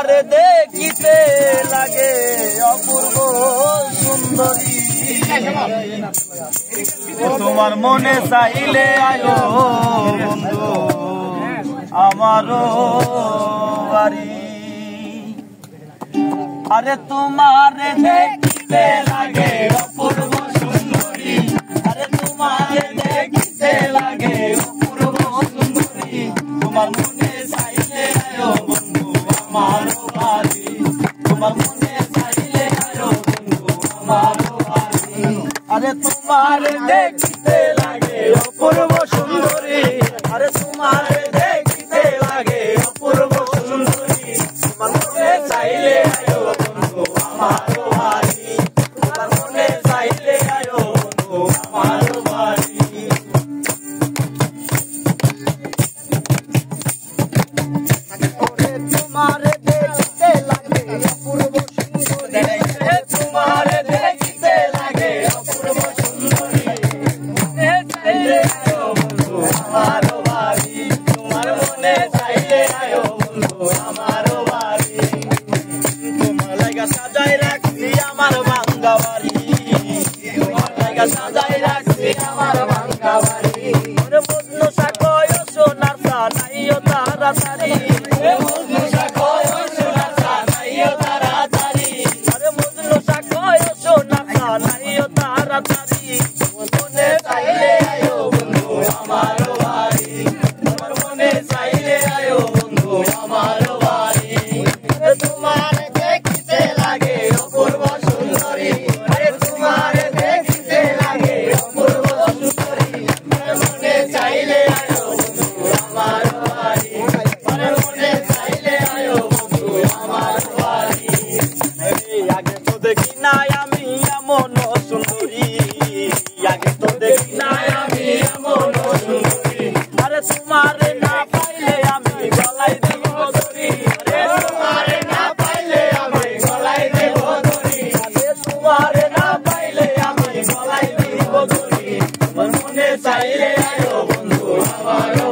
তোমারে দেখিতে লাগে অপূর্ব সুন্দরী তোমার মনে চাইলে আয়ো বন্ধু আমারও বাড়ি আরে তোমারে দেখিতে লাগে অপূর্ব সুন্দরী আরে তোমারে দেখিতে লাগে অপূর্ব সুন্দরী তোমার মনে চাইলে আয়ো বন্ধু আমারও বাড়ি তোমার মনে চাইলে আয়ো বন্ধু আমারও বাড়ি আরে তোমারে দেখিতে লাগে অপূর্ব সুন্দরী আরে তোমারে দেখিতে লাগে অপূর্ব সুন্দরী তোমার মনে চাইলে আয়ো বন্ধু আমারও বাড়ি তোমার মনে চাইলে আয়ো বন্ধু আমারও বাড়ি তোমারে দেখিতে লাগে অপূর্ব সুন্দরী তোমারে দেখিতে লাগে অপূর্ব সুন্দরী মনে চাইলে আয়ো বন্ধু আমারও বাড়ি তোমার মনে চাইলে আয়ো বন্ধু আমারও বাড়ি তোমার লাগা সাজাই রাখছি আমার ভাঙ্গা বাড়ি তোমার লাগা সাজাই রাখছি আমার ভাঙ্গা বাড়ি ওরে মজনু সাকয় সোনার সানাইও তাড়াতাড়ি ওরে মজনু সাকয় সোনার সানাইও তাড়াতাড়ি ওরে মজনু সাকয় সোনার সানাইও তাড়াতাড়ি মনে চাইলে আয়ো বন্ধু আমারও বাড়ি তোমার মনে চাইলে আয়ো বন্ধু আমারও বাড়ি তোমারে দেখিতে লাগে অপূর্ব সুন্দরী আরে তোমারে দেখিতে লাগে অপূর্ব সুন্দরী মনে চাইলে আয়ো বন্ধু আমারও বাড়ি মনে চাইলে আয়ো বন্ধু আমারও বাড়ি আগে তো দেখি নাই আমি এমন সুন্দরী আগে তো দেখি নাই আমি এমন সুন্দরী আরে তোমারে না পাইলে আমি গলায় দেব ধরি আরে তোমারে না পাইলে আমি গলায় দেব ধরি আরে তোমারে না পাইলে আমি গলায় দেব ধরি তোমার মনে চাইলে আয়ো বন্ধু আমারও